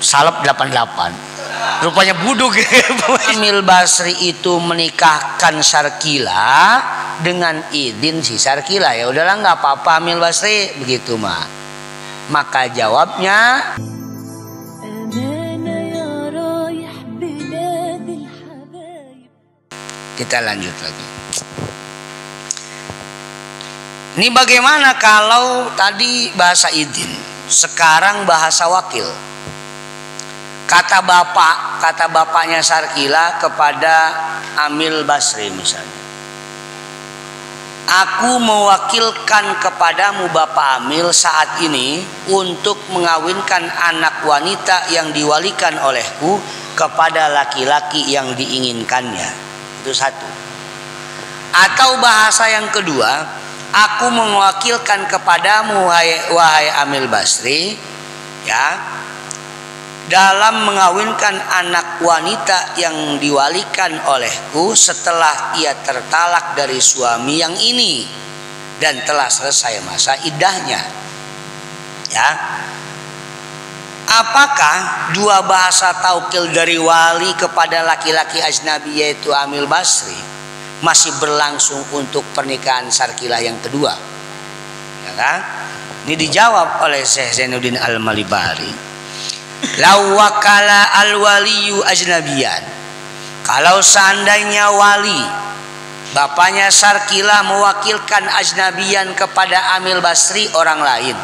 salep 88. Rupanya buduk. Amil Basri itu menikahkan Sarkilah dengan izin si Sarkilah. Ya udahlah, nggak apa-apa Amil Basri, begitu mah. Maka jawabnya, kita lanjut lagi. Ini bagaimana kalau tadi bahasa izin, sekarang bahasa wakil. Kata bapaknya Sarkilah kepada Amil Basri misalnya, aku mewakilkan kepadamu Bapak Amil saat ini untuk mengawinkan anak wanita yang diwalikan olehku kepada laki-laki yang diinginkannya. Itu satu. Atau bahasa yang kedua, aku mewakilkan kepadamu wahai Amil Basri, ya, dalam mengawinkan anak wanita yang diwalikan olehku setelah ia tertalak dari suami yang ini dan telah selesai masa iddahnya. Ya. Apakah dua bahasa taukil dari wali kepada laki-laki ajnabi yaitu Amil Basri masih berlangsung untuk pernikahan Sarkilah yang kedua? Ya kan? Ini dijawab oleh Syekh Zainuddin Al-Malibari. Lau wakala al-waliyu ajnabiyan, kalau seandainya wali bapaknya Sarkilah mewakilkan ajnabiyan kepada Amil Basri orang lain,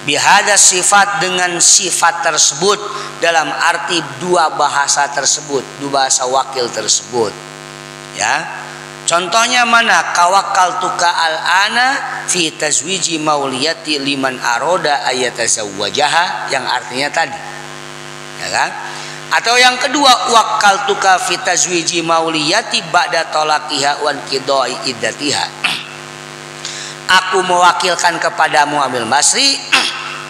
bihada sifat, dengan sifat tersebut, dalam arti dua bahasa tersebut, dua bahasa wakil tersebut, ya. Contohnya mana? Kawakkaltuka al-ana fi tazwiji mauliyati liman aroda ayatazawwajaha, yang artinya tadi, ya kan? Atau yang kedua, wakkaltuka fi tazwiji mauliyati ba'da talaqiha wan qidai iddatiha. Aku mewakilkan kepadamu Amil Basri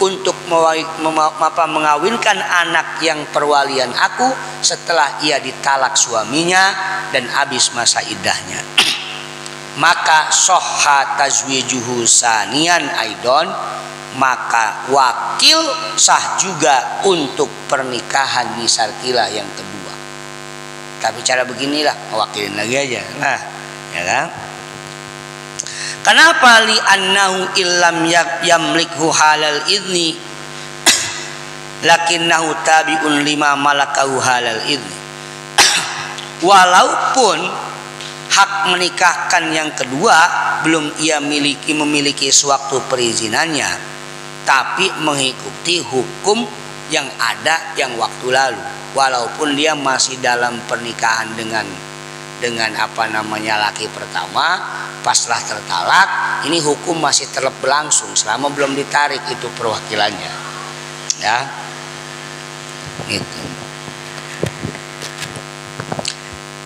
untuk mengawinkan anak yang perwalian aku setelah ia ditalak suaminya dan habis masa iddahnya. Maka sohha tazwijuhu sanian aidon, maka wakil sah juga untuk pernikahan di Sarkilah yang kedua. Tapi cara beginilah, mewakilin lagi aja. Nah, ya kan? Kenapa? Li annahu illam yamlikhu halal idni lakinnahu tabi'un lima malakahu halal idni. Walaupun hak menikahkan yang kedua belum ia memiliki sewaktu perizinannya, tapi mengikuti hukum yang ada yang waktu lalu, walaupun dia masih dalam pernikahan dengan laki pertama. Paslah tertalak, ini hukum masih tetap berlangsung selama belum ditarik itu perwakilannya, ya. Gitu.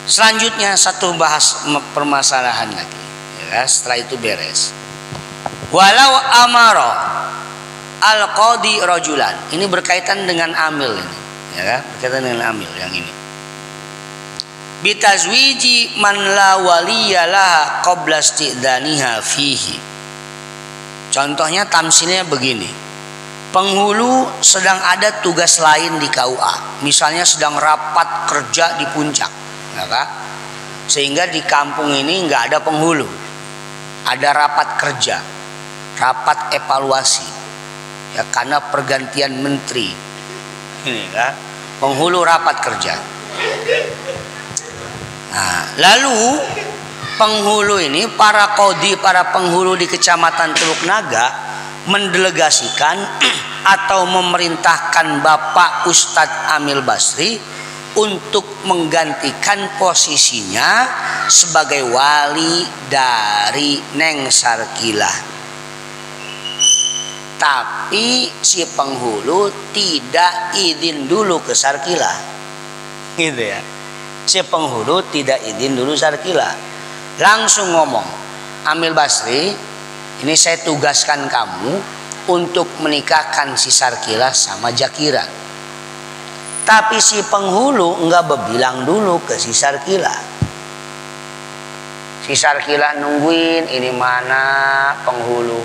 Selanjutnya satu bahas permasalahan lagi, ya, setelah itu beres. Walau amaro al qadi rajulan, ini berkaitan dengan amil ini, ya, berkaitan dengan amil yang ini. Bitazwiji man la waliyalah qabla istidzaniha fihi. Contohnya tamsilnya begini. Penghulu sedang ada tugas lain di KUA, misalnya sedang rapat kerja di puncak, ya kan? Sehingga di kampung ini nggak ada penghulu, ada rapat kerja, rapat evaluasi, ya, karena pergantian menteri, ini kan? Penghulu rapat kerja. Nah, lalu penghulu ini, para kodi, para penghulu di Kecamatan Teluk Naga mendelegasikan atau memerintahkan Bapak Ustadz Amil Basri untuk menggantikan posisinya sebagai wali dari Neng Sarkilah. Tapi si penghulu tidak izin dulu ke Sarkilah, gitu ya. Si penghulu tidak izin dulu Sarkilah, langsung ngomong, Amil Basri, ini saya tugaskan kamu untuk menikahkan si Sarkilah sama Jakiran. Tapi si penghulu enggak berbilang dulu ke si Sarkilah. Si Sarkilah nungguin, ini mana penghulu.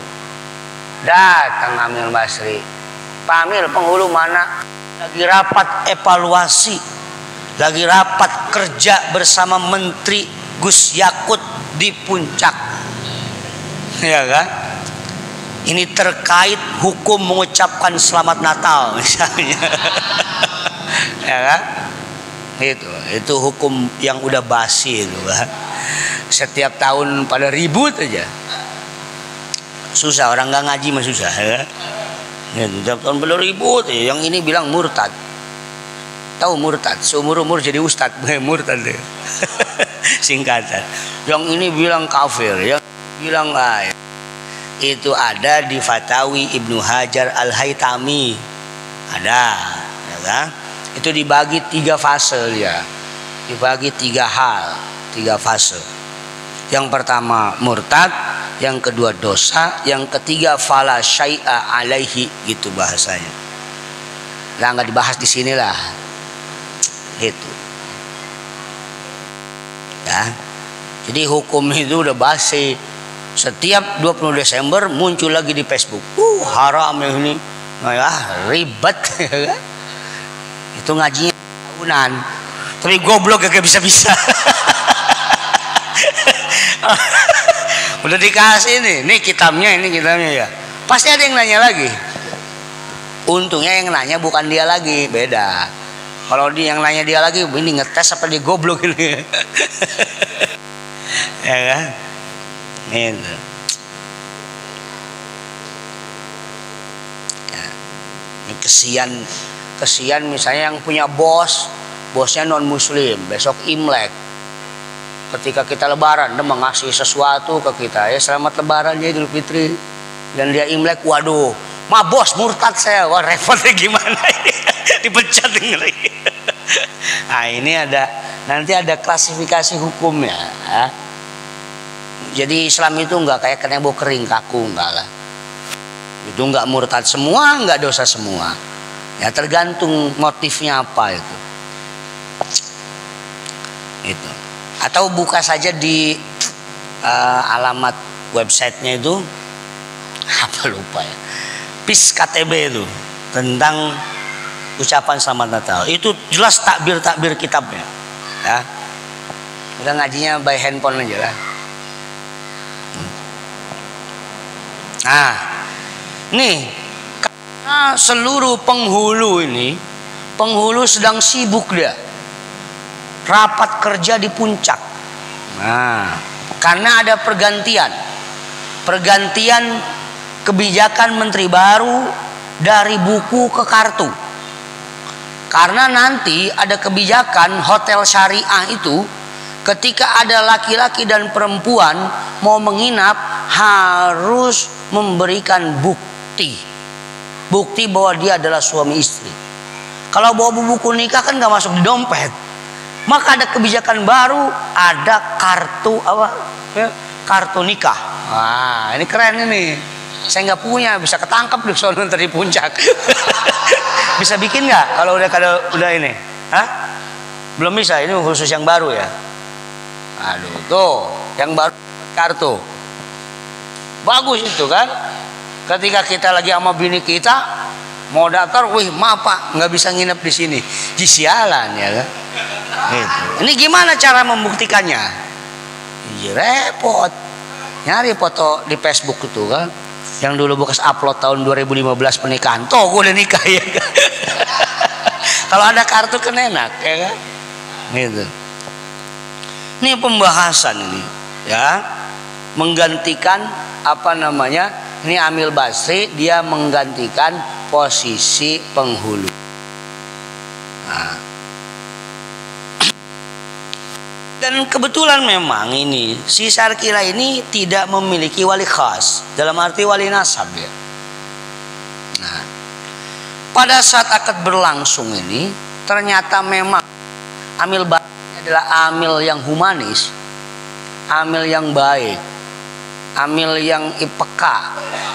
Datang Amil Basri, Pak Amil, penghulu mana? lagi rapat evaluasi, lagi rapat kerja bersama Menteri Gus Yakut di Puncak, ya kan? Ini terkait hukum mengucapkan selamat Natal misalnya, ya kan? Itu hukum yang udah basi itu kan. Setiap tahun pada ribut aja, susah, orang nggak ngaji mah susah, ya kan? Setiap tahun pada ribut aja. Yang ini bilang murtad, tahu murtad, seumur-umur jadi ustad, murtad deh. Singkatan. Yang ini bilang kafir, yang bilang itu ada di Fatawi Ibnu Hajar Al-Haytami, ada, ya kan? Itu dibagi 3 fase ya, dibagi 3 hal, 3 fase. Yang pertama murtad, yang kedua dosa, yang ketiga fala syai'a alaihi, gitu bahasanya. Nah, nggak dibahas di sinilah, gitu. Ya, jadi hukum itu udah basi. Setiap 20 Desember muncul lagi di Facebook. Haram ini, ribet. Itu ngajinya tahunan, tapi goblok gak bisa-bisa. Udah dikasih nih kitabnya ya. Pasti ada yang nanya lagi. Untungnya yang nanya bukan dia lagi, beda. Kalau dia yang nanya dia lagi, ini ngetes apa dia goblok ini. Ya kan? Itu. Ya. Ini kesian misalnya yang punya bosnya non muslim, besok Imlek. Ketika kita lebaran, dia mengasih sesuatu ke kita, ya selamat lebaran ya Idul Fitri, dan dia Imlek, waduh, bos murtad saya, wah repotnya gimana ini? Dipecat ngeri. Nah, ini nanti ada klasifikasi hukumnya, ya. Jadi Islam itu enggak kayak kenebo kering kaku, enggak lah. Itu enggak murtad semua, enggak dosa semua. Ya tergantung motifnya apa itu. Itu. Atau buka saja di alamat websitenya itu apa lupa ya, PIS KTB itu tentang ucapan selamat Natal. Itu jelas takbir kitabnya, ya. Udah ngajinya by handphone aja lah. Nah, nih karena seluruh penghulu sedang sibuk dia. Rapat kerja di Puncak. Nah, karena ada pergantian kebijakan menteri baru dari buku ke kartu. Karena nanti ada kebijakan hotel syariah itu, ketika ada laki-laki dan perempuan mau menginap harus memberikan bukti bahwa dia adalah suami istri. Kalau bawa buku nikah kan nggak masuk di dompet. Maka ada kebijakan baru, ada kartu kartu nikah. Wah, ini keren ini. Saya nggak punya, bisa ketangkap di sono dari Puncak. Bisa bikin nggak kalau udah ini? Hah? Belum bisa, ini khusus yang baru ya. Aduh, tuh yang baru kartu. Bagus itu kan. Ketika kita lagi sama bini kita mau daftar, wih maaf Pak, nggak bisa nginep di sini. Sialan ya kan. Gitu. Ini gimana cara membuktikannya? Repot. Nyari foto di Facebook itu kan, yang dulu bekas upload tahun 2015 pernikahan. Tuh gue udah nikah ya kan? Kalau ada kartu kan enak ya kan? Gitu. Ini pembahasan ini ya, menggantikan ini Amil Basri, dia menggantikan posisi penghulu. Nah. Dan kebetulan memang ini si Sarkilah ini tidak memiliki wali khas, dalam arti wali nasab ya. Nah, pada saat akad berlangsung ini ternyata memang Amil Basri adalah amil yang humanis, amil yang baik, amil yang peka.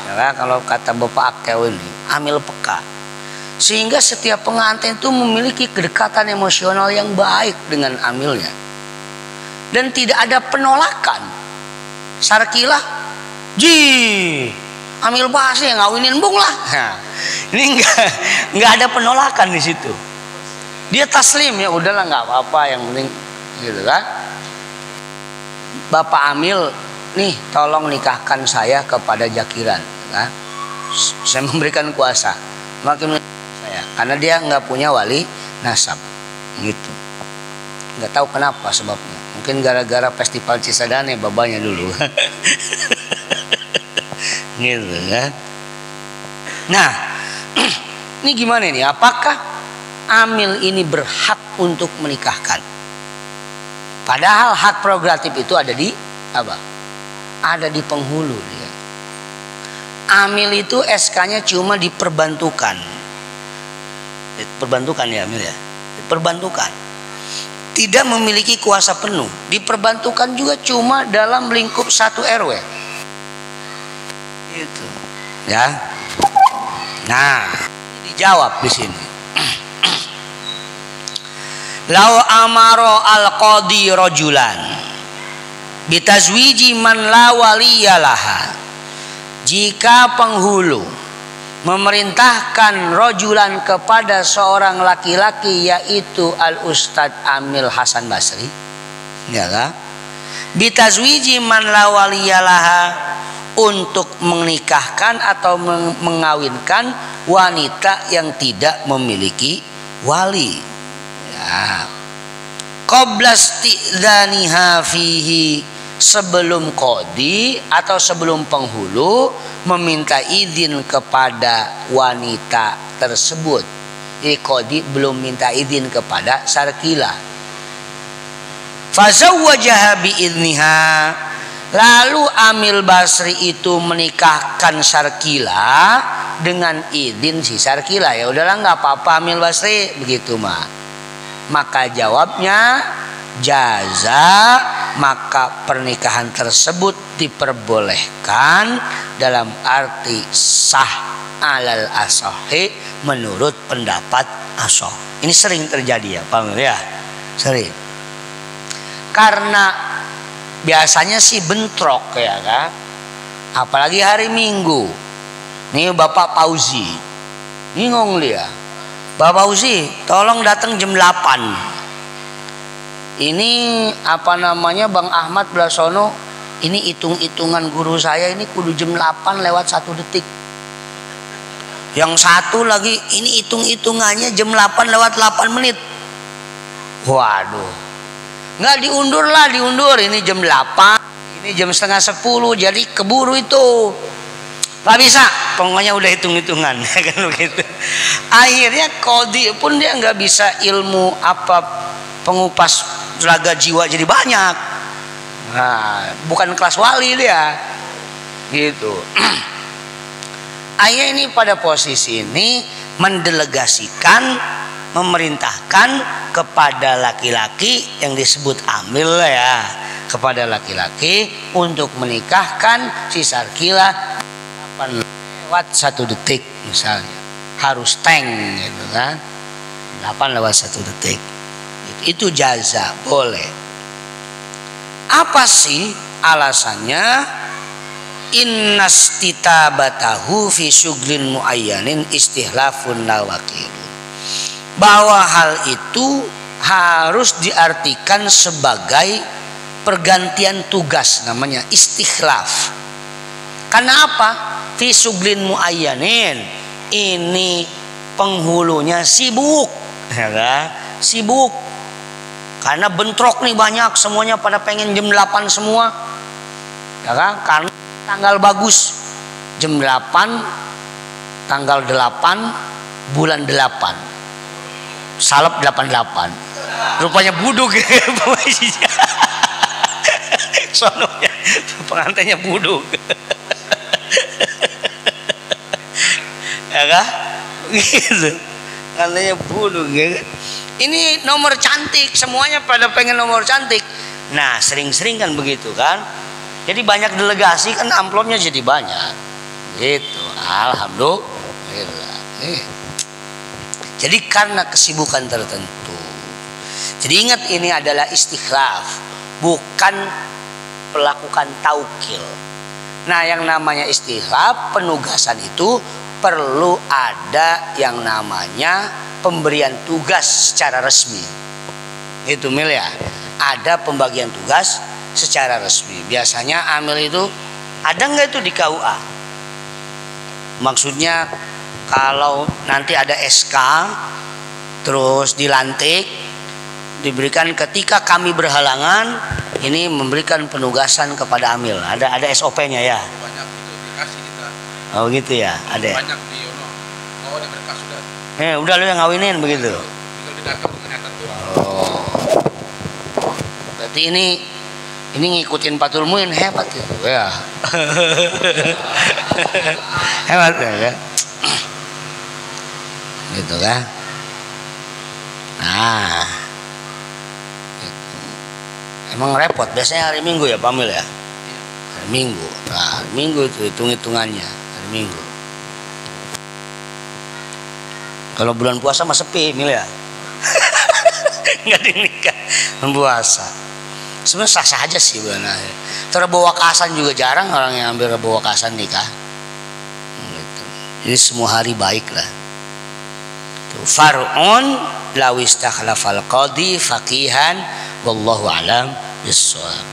Ya, kalau kata Bapak Akew ini, amil peka. Sehingga setiap pengantin itu memiliki kedekatan emosional yang baik dengan amilnya. Dan tidak ada penolakan. Sarkilah, Amil Basri yang ngawinin Bung lah. Nah, ini nggak ada penolakan di situ. Dia taslim, ya udahlah nggak apa-apa, yang penting gitu kan. Bapak Amil, nih tolong nikahkan saya kepada Jakiran, kan? Saya memberikan kuasa, makin saya, karena dia nggak punya wali nasab, gitu. Nggak tahu kenapa sebabnya. Mungkin gara-gara festival Cisadane babanya dulu. Gitu kan. Nah, ini gimana nih? Apakah Amil ini berhak untuk menikahkan? Padahal hak prerogatif itu ada di apa? Ada di penghulu dia. Amil itu SK-nya cuma diperbantukan. Perbantukan ya Amil ya. Perbantukan. Tidak memiliki kuasa penuh. Diperbantukan juga cuma dalam lingkup 1 RW. Gitu. Ya. Nah, dijawab di sini. Lau amaro al-qadi rajulan bitazwiji man la waliyalaha. Jika penghulu memerintahkan rajulan kepada seorang laki-laki, yaitu al-Ustadz Amil Hasan Basri, ya kan? Bitazwiji man la waliyalaha, untuk menikahkan atau mengawinkan wanita yang tidak memiliki wali. Ya. Qabla istidzaniha fihi, sebelum qadi atau sebelum penghulu meminta izin kepada wanita tersebut. Jadi qadi belum minta izin kepada Sarkilah. Fazawwajaha biizniha, lalu Amil Basri itu menikahkan Sarkilah dengan izin si Sarkilah. Ya udahlah nggak apa-apa Amil Basri, begitu mah. Maka jawabnya jaza, maka pernikahan tersebut diperbolehkan dalam arti sah alal asohi, menurut pendapat asoh. Ini sering terjadi ya Pak Amil ya, sering. Karena biasanya sih bentrok ya kan, apalagi hari Minggu. Nih Bapak Pauzi bingung dia, Bapak Pauzi tolong datang jam 8. Ini apa namanya, Bang Ahmad Blasono, ini hitung-hitungan guru saya ini kudu jam 8 lewat 1 detik. Yang satu lagi ini hitung-hitungannya jam 8 lewat 8 menit. Waduh, nggak diundur lah, diundur. Ini jam 8, ini jam setengah 10, jadi keburu itu. Gak bisa, pokoknya udah hitung-hitungan. Kan begitu. Akhirnya qadi pun dia nggak bisa ilmu apa, pengupas tenaga jiwa jadi banyak. Nah, bukan kelas wali dia, gitu. Ayah ini pada posisi ini mendelegasikan, memerintahkan kepada laki-laki yang disebut Amil ya, kepada laki-laki untuk menikahkan si Sarkilah 8 lewat 1 detik misalnya, harus tank gitu kan, 8 lewat 1 detik. Itu jaza, boleh. Apa sih alasannya? Innastitabatahu fi syuglin muayyanin istihlafun nawakil. Bahwa hal itu harus diartikan sebagai pergantian tugas, namanya istikhlaf. Karena apa? Fi syuglin muayyanin, ini penghulunya sibuk, ya kan? Sibuk. Karena bentrok nih banyak, semuanya pada pengen jam 8 semua. Ya kan? Karena tanggal bagus. Jam 8, tanggal 8, bulan 8. Salep 88. Rupanya buduk sononya, pengantinnya buduk. Ya kan? Gitu. Pengantinnya buduk ya. Ini nomor cantik, semuanya pada pengen nomor cantik. Nah, sering-sering kan begitu kan. Jadi banyak delegasi kan, amplopnya jadi banyak. Gitu. Alhamdulillah. Jadi karena kesibukan tertentu. Jadi ingat, ini adalah istikhlaf, bukan melakukan taukil. Nah, yang namanya istikhlaf, penugasan itu perlu ada yang namanya pemberian tugas secara resmi. Itu Mil ya. Ada pembagian tugas secara resmi. Biasanya amil itu ada nggak itu di KUA? Maksudnya kalau nanti ada SK terus dilantik, diberikan ketika kami berhalangan, ini memberikan penugasan kepada amil. Ada SOP-nya ya. Banyak itu dikasih kita. Oh gitu ya, ada. Banyak di Yono. Oh, di mereka sudah. Udah lu yang ngawinin begitu. Tinggal didatang ternyata tuh. Oh. Berarti ini ngikutin Fathul Muin hebat itu ya. Hebat ya. Gitu kan. Nah. Emang repot, biasanya hari Minggu ya Pamil ya? Hari Minggu. Nah, hari Minggu itu hitung-hitungannya, hari Minggu. Kalau bulan puasa mah sepi, Mil ya. Enggak dinikah, puasa. Sebenarnya sah-sah aja sih bulan akhir. Terus Wakasan juga jarang orang yang ambil Wakasan nikah. Gitu. Jadi semua hari baik lah. Far'un law istakhlafal qadi faqihan wallahu alam bissawab.